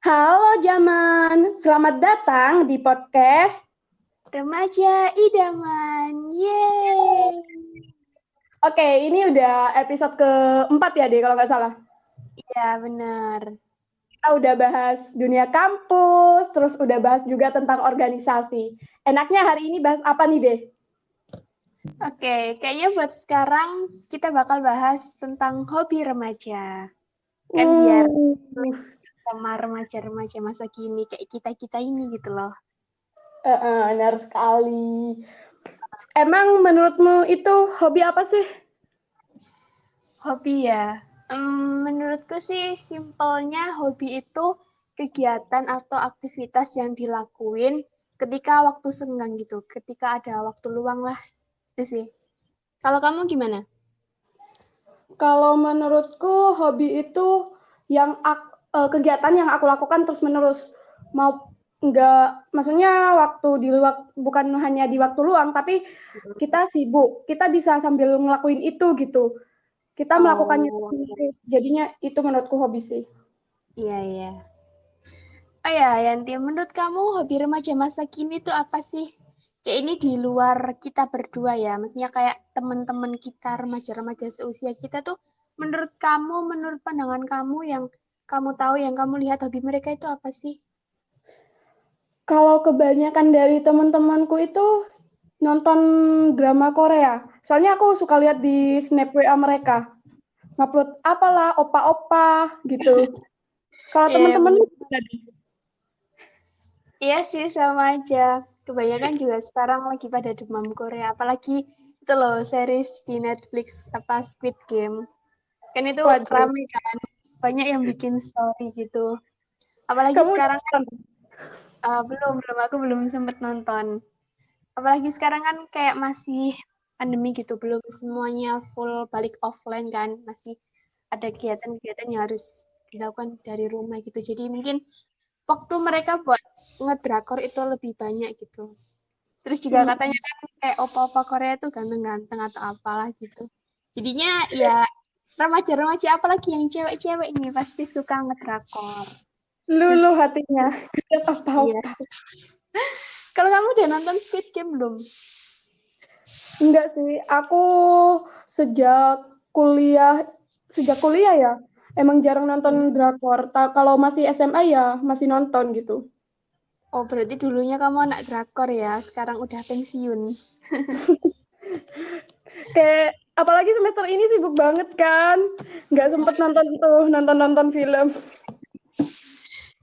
Halo Jaman, selamat datang di podcast. Remaja idaman, yeay. Oke, ini udah episode keempat ya deh kalau nggak salah. Iya, benar. Kita udah bahas dunia kampus, terus udah bahas juga tentang organisasi. Enaknya hari ini bahas apa nih deh? Oke, kayaknya buat sekarang kita bakal bahas tentang hobi remaja. Kan biar Uh, sama remaja-remaja masa kini kayak kita-kita ini gitu loh. benar sekali. Emang menurutmu itu hobi apa sih? Hobi ya. Menurutku sih simpelnya hobi itu kegiatan atau aktivitas yang dilakuin ketika waktu senggang gitu. Ketika ada waktu luang lah. Itu sih. Kalau kamu gimana? Kalau menurutku hobi itu kegiatan yang aku lakukan terus-menerus. Mau enggak, maksudnya waktu di luar, bukan hanya di waktu luang, tapi kita sibuk, kita bisa sambil ngelakuin itu gitu. Kita melakukannya Oh, terus. Jadinya itu menurutku hobi sih. iya, iya. Oh ya, Yanti, menurut kamu hobi remaja masa kini tuh apa sih? Kayak ini di luar kita berdua ya, maksudnya kayak teman-teman kita, remaja-remaja seusia kita tuh, menurut kamu, menurut pandangan kamu yang kamu tahu, yang kamu lihat hobi mereka itu apa sih? Kalau kebanyakan dari teman-temanku itu nonton drama Korea. Soalnya aku suka lihat di snap WA mereka. Ngupload apalah, opa-opa gitu. Kalau Iya, teman-teman iya sih sama aja. Kebanyakan juga sekarang lagi pada demam Korea, apalagi itu loh series di Netflix apa Squid Game. Kan itu waduh, rame kan, banyak yang bikin story gitu. Apalagi kamu udah sekarang kan nonton? belum aku belum sempet nonton. Apalagi sekarang kan kayak masih pandemi gitu, belum semuanya full balik offline kan, masih ada kegiatan-kegiatan yang harus dilakukan dari rumah gitu. Jadi mungkin waktu mereka buat ngedrakor itu lebih banyak gitu. Terus juga Hmm. katanya kan kayak opa-opa Korea tuh ganteng-ganteng atau apalah gitu. Jadinya ya remaja-remaja apalagi yang cewek-cewek ini pasti suka ngedrakor. Terus Luluh hatinya, lihat iya. apa-apa. Kalau kamu udah nonton Squid Game belum? Enggak sih, aku sejak kuliah, sejak kuliah ya, emang jarang nonton drakor. Kalau masih SMA ya masih nonton gitu. Oh, berarti dulunya kamu anak drakor ya, sekarang udah pensiun. Kayak apalagi semester ini sibuk banget kan, nggak sempet nonton tuh, nonton-nonton film.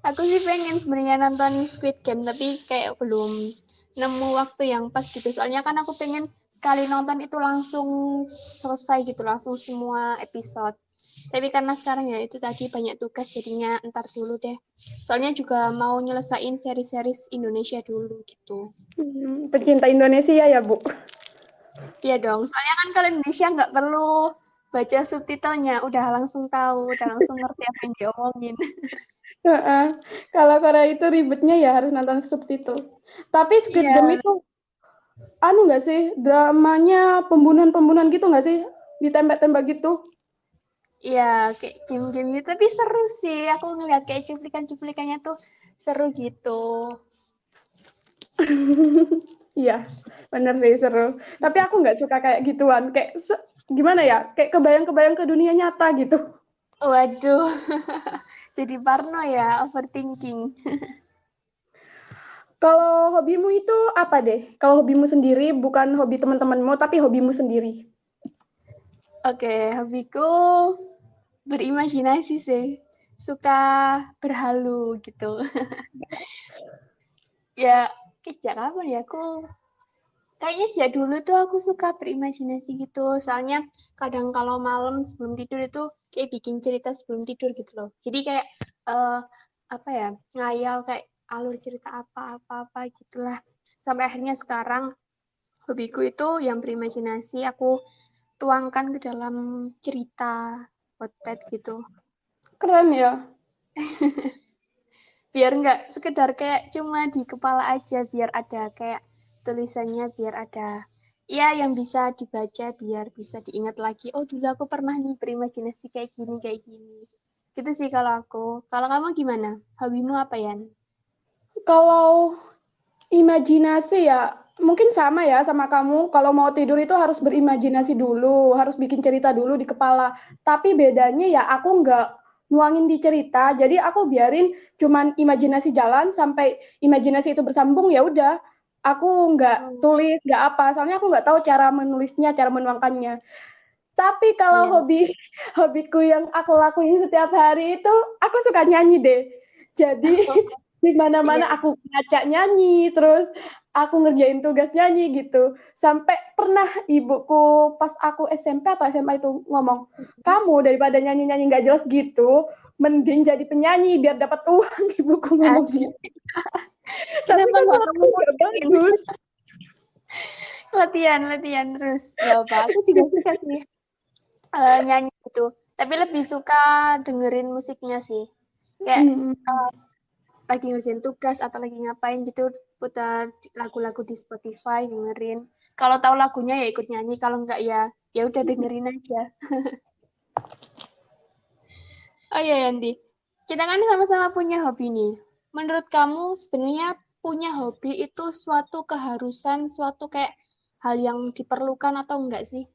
Aku sih pengen sebenarnya nonton Squid Game, tapi kayak belum nemu waktu yang pas gitu. Soalnya kan aku pengen sekali nonton itu langsung selesai gitu, langsung semua episode. Tapi karena sekarang ya itu tadi banyak tugas, jadinya entar dulu deh. Soalnya juga mau nyelesain seri-series Indonesia dulu gitu. Pecinta Indonesia ya, Bu. Iya dong, soalnya kan kalau Indonesia nggak perlu baca subtitlenya, udah langsung tahu, udah langsung ngerti apa yang diomongin. Heeh. Kalau Korea itu ribetnya ya harus nonton subtitle. Tapi Squid Iya, Game itu anu nggak sih, dramanya pembunuhan-pembunuhan gitu nggak sih? Ditembak-tembak gitu. iya kayak game-game gitu, tapi seru sih. Aku ngeliat kayak cuplikan-cuplikannya tuh seru gitu. Iya, bener sih seru. Tapi aku nggak suka kayak gituan. Kayak gimana ya? Kayak kebayang-kebayang ke dunia nyata gitu. Waduh, jadi parno ya, overthinking. Kalau hobimu itu apa deh? Kalau hobimu sendiri bukan hobi teman-temanmu, tapi hobimu sendiri. Oke, hobiku berimajinasi sih. Suka berhalu gitu. Ya, sejak kapan ya aku kayaknya sejak dulu tuh aku suka berimajinasi gitu. Soalnya kadang kalau malam sebelum tidur itu kayak bikin cerita sebelum tidur gitu loh. Jadi kayak eh apa ya, ngayal kayak alur cerita apa-apa gitulah. Sampai akhirnya sekarang hobiku itu yang berimajinasi aku tuangkan ke dalam cerita Wattpad gitu. Keren ya. Biar nggak sekedar kayak cuma di kepala aja, biar ada kayak tulisannya, biar ada ya yang bisa dibaca, biar bisa diingat lagi, oh dulu aku pernah nih berimajinasi kayak gini kayak gini. Gitu sih kalau aku. Kalau kamu gimana? Hobimu apa, Yan? Kalau imajinasi ya, mungkin sama ya sama kamu. Kalau mau tidur itu harus berimajinasi dulu, harus bikin cerita dulu di kepala. Tapi bedanya ya aku nggak nuangin di cerita, jadi aku biarin cuman imajinasi jalan sampai imajinasi itu bersambung ya udah. Aku nggak Oh, tulis, nggak apa. Soalnya aku nggak tahu cara menulisnya, cara menuangkannya. Tapi kalau iya. hobiku yang aku lakuin setiap hari itu, aku suka nyanyi deh. Jadi di Iya. mana-mana aku ngajak nyanyi, terus aku ngerjain tugas nyanyi gitu. Sampai pernah ibuku pas aku SMP atau SMA itu ngomong, kamu daripada nyanyi-nyanyi nggak jelas gitu, mending jadi penyanyi biar dapat uang. Ibuku ngomong Asik. gitu. Tapi Kenapa kan nggak kamu suaraku nggak latihan? bagus. Latihan, latihan terus. Gak apa. Aku juga suka sih nyanyi gitu. Tapi lebih suka dengerin musiknya sih. Kayak Mm. lagi ngerjain tugas atau lagi ngapain gitu, putar lagu-lagu di Spotify, dengerin. Kalau tahu lagunya ya ikut nyanyi, kalau enggak ya ya udah dengerin aja. Oh iya Yanti, kita kan sama-sama punya hobi nih. Menurut kamu sebenarnya punya hobi itu suatu keharusan, suatu kayak hal yang diperlukan atau enggak sih?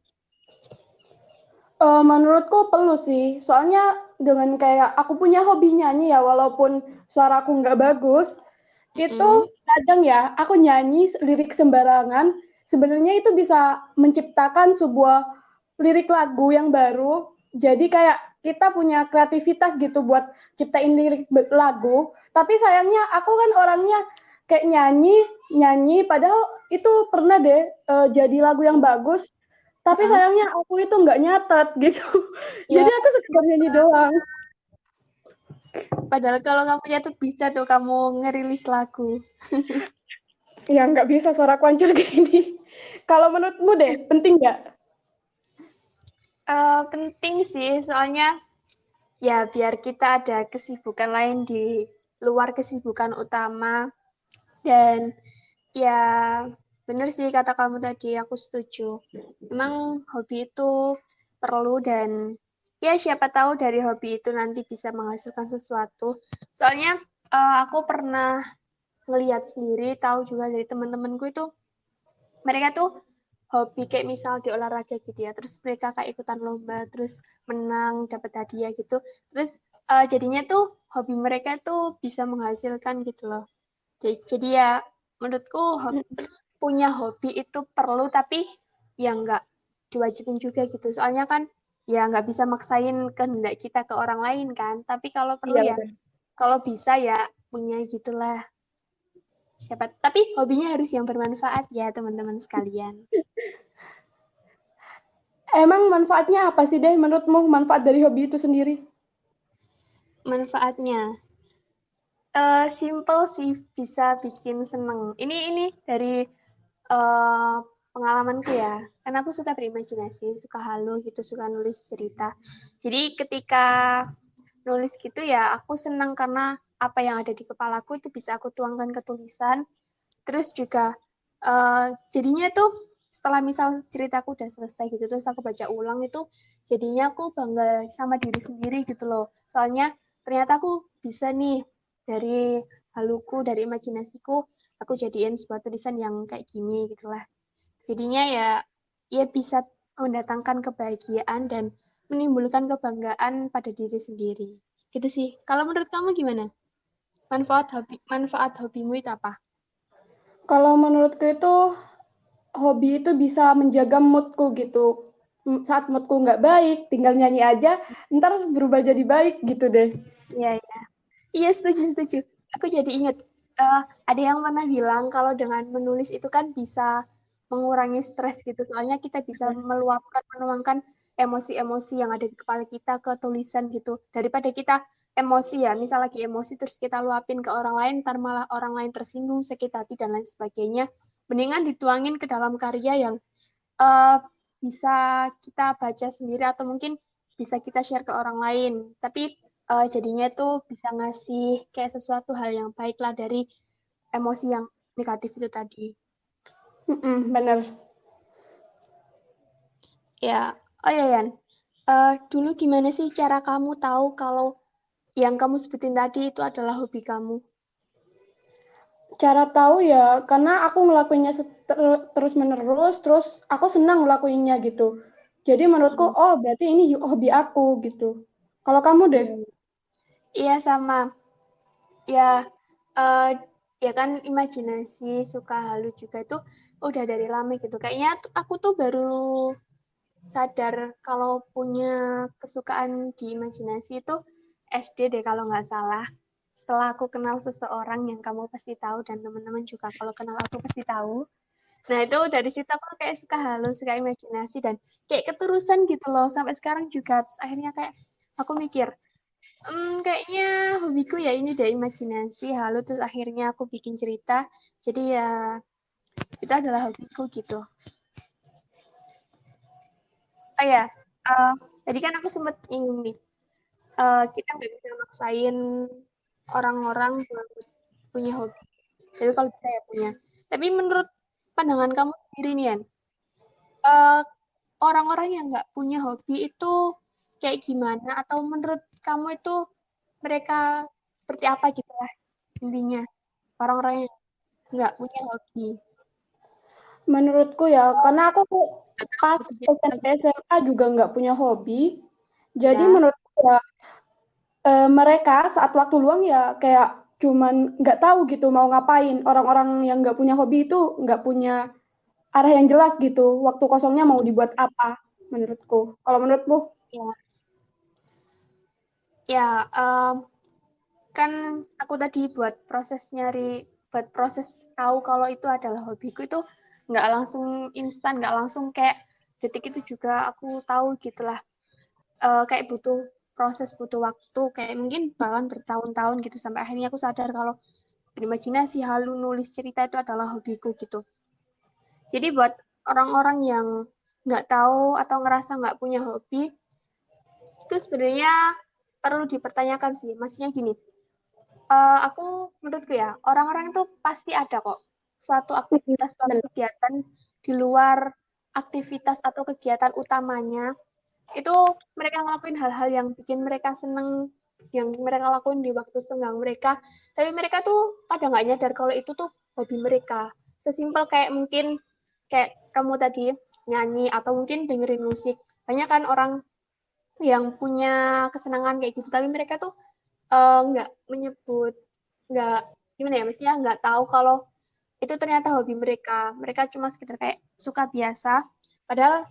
Menurutku perlu sih, soalnya dengan kayak aku punya hobi nyanyi ya, walaupun suaraku nggak bagus, itu Mm-mm. kadang ya aku nyanyi lirik sembarangan, sebenarnya itu bisa menciptakan sebuah lirik lagu yang baru. Jadi kayak kita punya kreativitas gitu buat ciptain lirik lagu. Tapi sayangnya aku kan orangnya kayak nyanyi, nyanyi, padahal itu pernah deh jadi lagu yang bagus. Tapi Heeh. sayangnya aku itu nggak nyatet gitu. Ya, Jadi aku sekedar nyanyi doang. padahal kalau kamu nyatet bisa tuh kamu ngerilis lagu. Ya nggak bisa suara hancur gini. Kalau menurutmu deh, penting nggak? Penting sih, soalnya ya biar kita ada kesibukan lain di luar kesibukan utama. Dan ya bener sih kata kamu tadi, aku setuju. Memang hobi itu perlu dan ya siapa tahu dari hobi itu nanti bisa menghasilkan sesuatu. Soalnya aku pernah ngelihat sendiri, tahu juga dari teman-temanku itu mereka tuh hobi kayak misal di olahraga gitu ya, terus mereka kayak ikutan lomba, terus menang, dapat hadiah gitu, terus jadinya tuh hobi mereka tuh bisa menghasilkan gitu loh. Jadi ya menurutku punya hobi itu perlu, tapi ya nggak diwajibin juga gitu, soalnya kan ya nggak bisa maksain kehendak kita ke orang lain kan, tapi kalau perlu Iya ya benar. kalau bisa ya punya gitulah. Siapa, tapi hobinya harus yang bermanfaat ya teman-teman sekalian. Emang manfaatnya apa sih deh menurutmu manfaat dari hobi itu sendiri? Manfaatnya simple sih, bisa bikin seneng. Ini dari pengalamanku ya. Karena aku suka berimajinasi, suka halu gitu, suka nulis cerita. Jadi ketika nulis gitu ya, aku senang karena apa yang ada di kepalaku itu bisa aku tuangkan ke tulisan. Terus juga jadinya tuh setelah misal ceritaku udah selesai gitu, terus aku baca ulang itu, jadinya aku bangga sama diri sendiri gitu loh. Soalnya ternyata aku bisa nih dari haluku, dari imajinasiku, aku jadiin sebuah tulisan yang kayak gini gitulah. Jadinya ya ya bisa mendatangkan kebahagiaan dan menimbulkan kebanggaan pada diri sendiri. Gitu sih. Kalau menurut kamu gimana? Manfaat hobimu itu apa? Kalau menurutku itu hobi itu bisa menjaga moodku gitu. Saat moodku nggak baik, tinggal nyanyi aja, ntar berubah jadi baik gitu deh. Iya, iya. Iya, setuju, setuju. Aku jadi ingat, ada yang pernah bilang kalau dengan menulis itu kan bisa mengurangi stres gitu. Soalnya kita bisa meluapkan, menuangkan emosi-emosi yang ada di kepala kita ke tulisan gitu. Daripada kita emosi ya, misal lagi emosi terus kita luapin ke orang lain, ntar malah orang lain tersinggung, sakit hati, dan lain sebagainya. Mendingan dituangin ke dalam karya yang eh, bisa kita baca sendiri atau mungkin bisa kita share ke orang lain. Tapi jadinya tuh bisa ngasih kayak sesuatu hal yang baik lah dari emosi yang negatif itu tadi. Bener. Ya, oh ya Yan, dulu gimana sih cara kamu tahu kalau yang kamu sebutin tadi itu adalah hobi kamu? Cara tahu ya, karena aku ngelakuinnya terus-menerus, terus aku senang ngelakuinnya gitu. Jadi menurutku, Hmm. oh berarti ini hobi aku gitu. Kalau kamu deh, Iya sama. Ya, eh, ya kan imajinasi, suka halu juga itu udah dari lama gitu. Kayaknya aku tuh baru sadar kalau punya kesukaan di imajinasi itu SD deh kalau nggak salah. Setelah aku kenal seseorang yang kamu pasti tahu dan teman-teman juga kalau kenal aku pasti tahu. Nah itu dari situ aku kayak suka halu, suka imajinasi dan kayak keterusan gitu loh sampai sekarang juga. Terus akhirnya kayak aku mikir, kayaknya hobiku ya ini deh imajinasi, halu, terus akhirnya aku bikin cerita. Jadi ya itu adalah hobiku gitu. Oh ya, eh, tadi kan aku sempat ingin nih, kita nggak bisa maksain orang-orang buat punya hobi. Tapi kalau kita ya punya. Tapi menurut pandangan kamu sendiri nih, Yan, eh, orang-orang yang nggak punya hobi itu kayak gimana? Atau menurut kamu itu mereka seperti apa gitu lah intinya? Orang-orang yang nggak punya hobi. menurutku ya, karena aku Nggak tahu pas kegiatan SMP gitu. SMA juga nggak punya hobi. Jadi Ya, menurutku ya, mereka saat waktu luang ya kayak cuman nggak tahu gitu mau ngapain. Orang-orang yang nggak punya hobi itu nggak punya arah yang jelas gitu. Waktu kosongnya mau dibuat apa, menurutku. Kalau menurutmu? ya, ya. Kan aku tadi buat proses tahu kalau itu adalah hobiku itu nggak langsung instan, nggak langsung kayak detik itu juga aku tahu gitulah. Kayak butuh proses, butuh waktu, kayak mungkin bahkan bertahun-tahun gitu sampai akhirnya aku sadar kalau berimajinasi, halu, nulis cerita itu adalah hobiku gitu. Jadi buat orang-orang yang nggak tahu atau ngerasa nggak punya hobi, itu sebenarnya perlu dipertanyakan sih. Maksudnya gini, aku menurutku ya, orang-orang itu pasti ada kok suatu aktivitas, suatu kegiatan di luar aktivitas atau kegiatan utamanya. Itu mereka ngelakuin hal-hal yang bikin mereka seneng, yang mereka lakuin di waktu senggang mereka. Tapi mereka tuh pada nggak nyadar kalau itu tuh hobi mereka. Sesimpel kayak mungkin kayak kamu tadi nyanyi atau mungkin dengerin musik. Banyak kan orang yang punya kesenangan kayak gitu, tapi mereka tuh nggak menyebut, nggak gimana ya, maksudnya nggak tahu kalau itu ternyata hobi mereka. Mereka cuma sekedar kayak suka biasa, padahal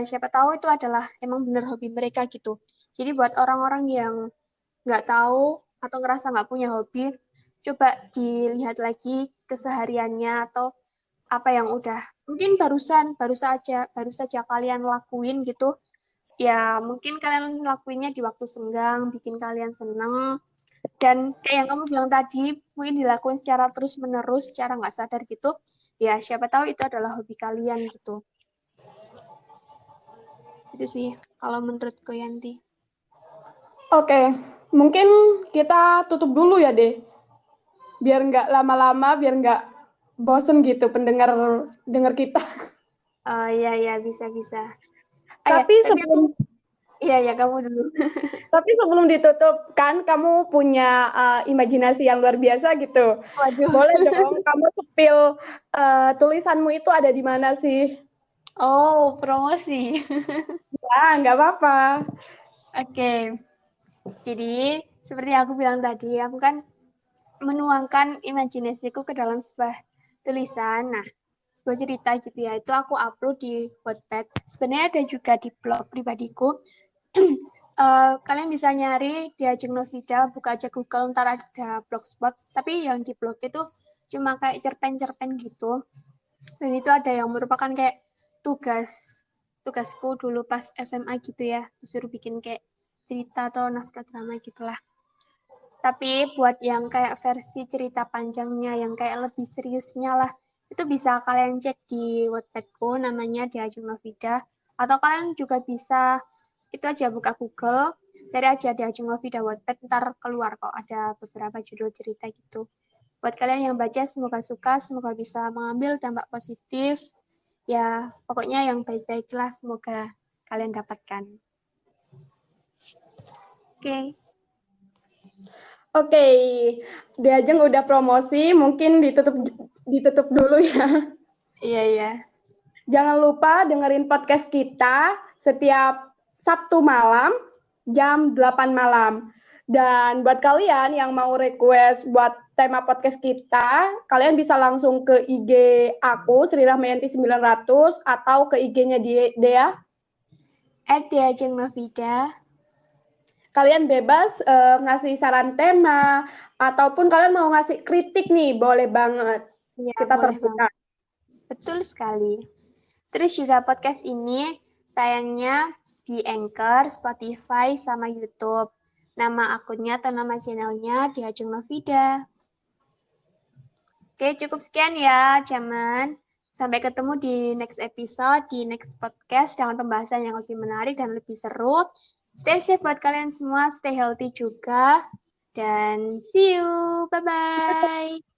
siapa tahu itu adalah emang bener hobi mereka gitu. Jadi buat orang-orang yang nggak tahu atau ngerasa nggak punya hobi, coba dilihat lagi kesehariannya atau apa yang udah mungkin baru saja kalian lakuin gitu. Ya mungkin kalian lakuinnya di waktu senggang, bikin kalian seneng, dan kayak yang kamu bilang tadi, mungkin dilakuin secara terus-menerus, secara nggak sadar gitu, ya siapa tahu itu adalah hobi kalian gitu. Itu sih, kalau menurutku Yanti. Oke, mungkin kita tutup dulu ya deh, biar nggak lama-lama, biar nggak bosen gitu pendengar dengar kita. Oh iya, iya, bisa-bisa. Ah ya, Tapi tapi aku, sebelum iya, ya kamu dulu. tapi sebelum ditutup kan kamu punya imajinasi yang luar biasa gitu. Waduh. Boleh dong kamu spill tulisanmu itu ada di mana sih? Oh, promosi. Ya, nggak apa-apa. Oke, jadi seperti yang aku bilang tadi, aku kan menuangkan imajinasiku ke dalam sebuah tulisan. Nah, sebuah cerita gitu ya. Itu aku upload di Wattpad. Sebenarnya ada juga di blog pribadiku. Kalian bisa nyari di Ajeng Novida, buka aja Google, ntar ada blogspot. Tapi yang di blog itu cuma kayak cerpen-cerpen gitu. Dan itu ada yang merupakan kayak tugasku dulu pas SMA gitu ya. Disuruh bikin kayak cerita atau naskah drama gitulah. Tapi buat yang kayak versi cerita panjangnya, yang kayak lebih seriusnya lah, itu bisa kalian cek di Wattpadku, namanya di Ajeng Novida. Atau kalian juga bisa, itu aja buka Google, cari aja di Ajeng Novida Wattpad, ntar keluar kok ada beberapa judul cerita gitu. Buat kalian yang baca, semoga suka, semoga bisa mengambil dampak positif. Ya, pokoknya yang baik-baik lah, semoga kalian dapatkan. Oke. Okay. Oke, Diajeng udah promosi, mungkin ditutup dulu ya. Iya, iya. Jangan lupa dengerin podcast kita setiap Sabtu malam jam 8 malam. Dan buat kalian yang mau request buat tema podcast kita, kalian bisa langsung ke IG aku, Sri Rahmayanti 900, atau ke IG-nya Dea. Diajeng Novida. Kalian bebas ngasih saran tema, ataupun kalian mau ngasih kritik nih, boleh banget. Iya, Kita boleh terbuka. banget. Betul sekali. Terus juga podcast ini tayangnya di Anchor, Spotify, sama YouTube. Nama akunnya atau nama channelnya Diajeng Novida. Oke, cukup sekian ya, Jaman. Sampai ketemu di next episode, di next podcast dengan pembahasan yang lebih menarik dan lebih seru. Stay safe buat kalian semua, stay healthy juga. Dan see you, bye-bye.